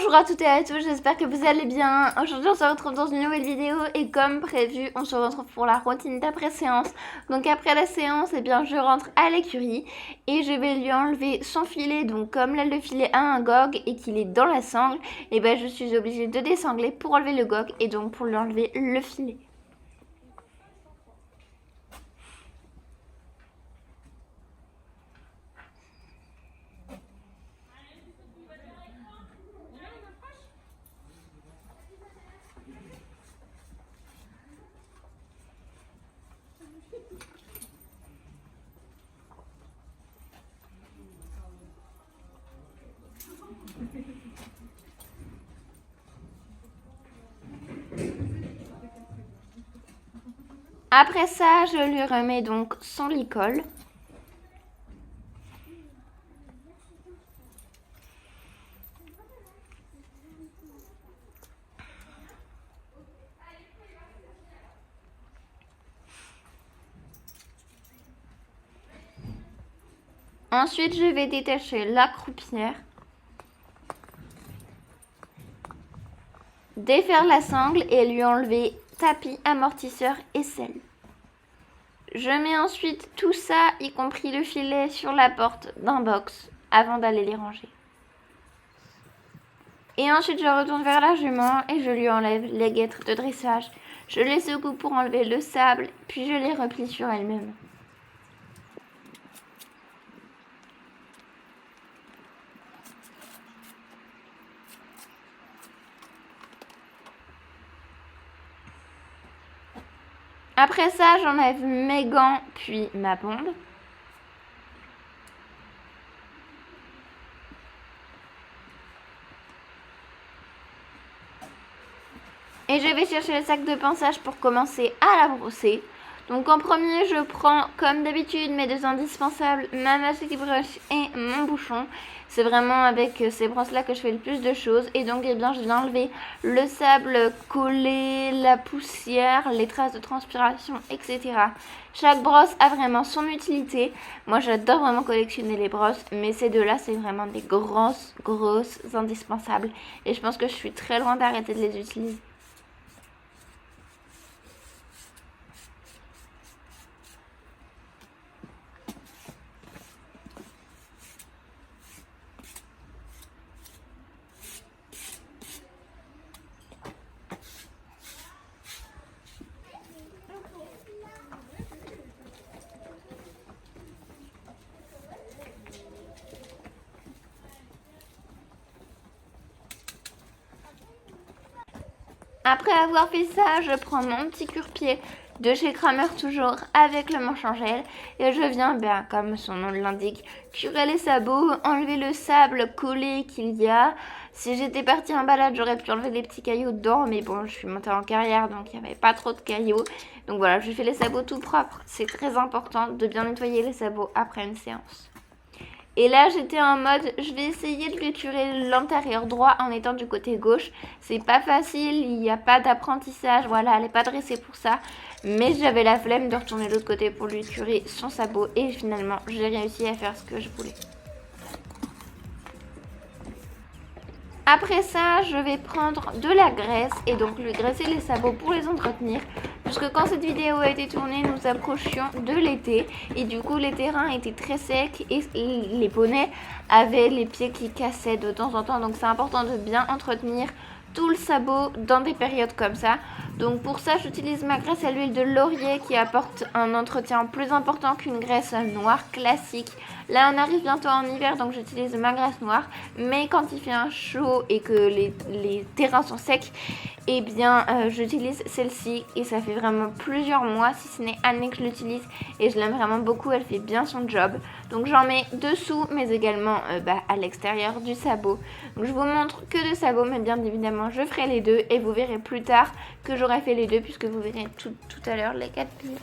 Bonjour à toutes et à tous, j'espère que vous allez bien. Aujourd'hui on se retrouve dans une nouvelle vidéo et comme prévu on se retrouve pour la routine d'après séance. Donc après la séance, eh bien je rentre à l'écurie et je vais lui enlever son filet. Donc comme là le filet a un gog et qu'il est dans la sangle, eh ben je suis obligée de désangler pour enlever le gog et donc pour lui enlever le filet. Après ça, je lui remets donc son licol. Ensuite, je vais détacher la croupière. Défaire la sangle et lui enlever tapis, amortisseur et selle. Je mets ensuite tout ça, y compris le filet, sur la porte d'un box avant d'aller les ranger. Et ensuite, je retourne vers la jument et je lui enlève les guêtres de dressage. Je les secoue pour enlever le sable, puis je les replie sur elles-mêmes. Après ça, j'enlève mes gants, puis ma bombe. Et je vais chercher le sac de pinçage pour commencer à la brosser. Donc en premier, je prends comme d'habitude mes deux indispensables, ma Magic Brush et mon bouchon. C'est vraiment avec ces brosses là que je fais le plus de choses. Et donc eh bien, je vais enlever le sable collé, la poussière, les traces de transpiration, etc. Chaque brosse a vraiment son utilité. Moi j'adore vraiment collectionner les brosses, mais ces deux là c'est vraiment des grosses indispensables. Et je pense que je suis très loin d'arrêter de les utiliser. Après avoir fait ça, je prends mon petit cure-pied de chez Kramer toujours avec le manche en gel et je viens, bien comme son nom l'indique, curer les sabots, enlever le sable collé qu'il y a. Si j'étais partie en balade, j'aurais pu enlever des petits cailloux dedans, mais bon, je suis montée en carrière donc il n'y avait pas trop de cailloux. Donc voilà, je fais les sabots tout propres. C'est très important de bien nettoyer les sabots après une séance. Et là, j'étais en mode, je vais essayer de lui curer l'antérieur droit en étant du côté gauche. C'est pas facile, il n'y a pas d'apprentissage, voilà, elle n'est pas dressée pour ça. Mais j'avais la flemme de retourner de l'autre côté pour lui curer son sabot. Et finalement, j'ai réussi à faire ce que je voulais. Après ça, je vais prendre de la graisse et donc lui graisser les sabots pour les entretenir. Puisque quand cette vidéo a été tournée, nous approchions de l'été. Et du coup, les terrains étaient très secs et les poneys avaient les pieds qui cassaient de temps en temps. Donc c'est important de bien entretenir tout le sabot dans des périodes comme ça. Donc pour ça, j'utilise ma graisse à l'huile de laurier qui apporte un entretien plus important qu'une graisse noire classique. Là, on arrive bientôt en hiver, donc j'utilise ma graisse noire. Mais quand il fait un chaud et que les terrains sont secs, eh bien, j'utilise celle-ci et ça fait vraiment plusieurs mois, si ce n'est années que je l'utilise. Et je l'aime vraiment beaucoup, elle fait bien son job. Donc j'en mets dessous, mais également à l'extérieur du sabot. Donc je vous montre que de sabots, mais bien évidemment, je ferai les deux. Et vous verrez plus tard que j'aurai fait les deux, puisque vous verrez tout à l'heure les 4 pieds.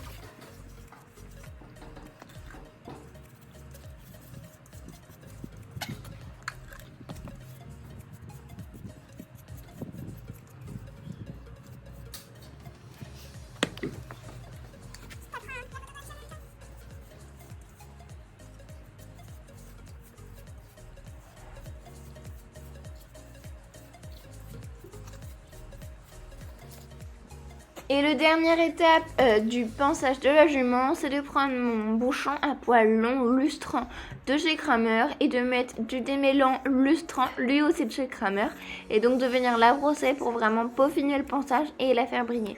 Et la dernière étape du pansage de la jument, c'est de prendre mon bouchon à poil long lustrant de chez Kramer et de mettre du démêlant lustrant lui aussi de chez Kramer et donc de venir la brosser pour vraiment peaufiner le pansage et la faire briller.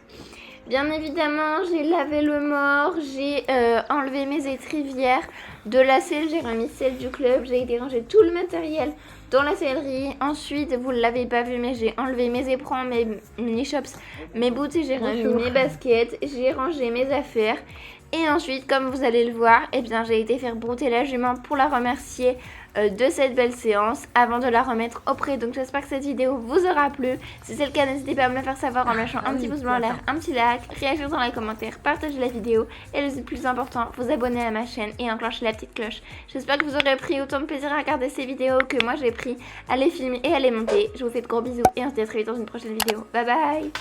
Bien évidemment, j'ai lavé le mort, j'ai enlevé mes étrivières de la selle, j'ai remis celle du club, j'ai été ranger tout le matériel dans la sellerie. Ensuite, vous ne l'avez pas vu, mais j'ai enlevé mes éperons, mes mini-shops, mes boots et j'ai remis mes baskets, j'ai rangé mes affaires. Et ensuite, comme vous allez le voir, eh bien, j'ai été faire brouter la jument pour la remercier de cette belle séance avant de la remettre au pré. Donc j'espère que cette vidéo vous aura plu. Si c'est le cas, n'hésitez pas à me le faire savoir en lâchant un petit pouce bleu en l'air, un petit like, réagir dans les commentaires, partager la vidéo et le plus important, vous abonner à ma chaîne et enclencher la petite cloche. J'espère que vous aurez pris autant de plaisir à regarder ces vidéos que moi j'ai pris à les filmer et à les monter. Je vous fais de gros bisous et on se dit à très vite dans une prochaine vidéo. Bye bye.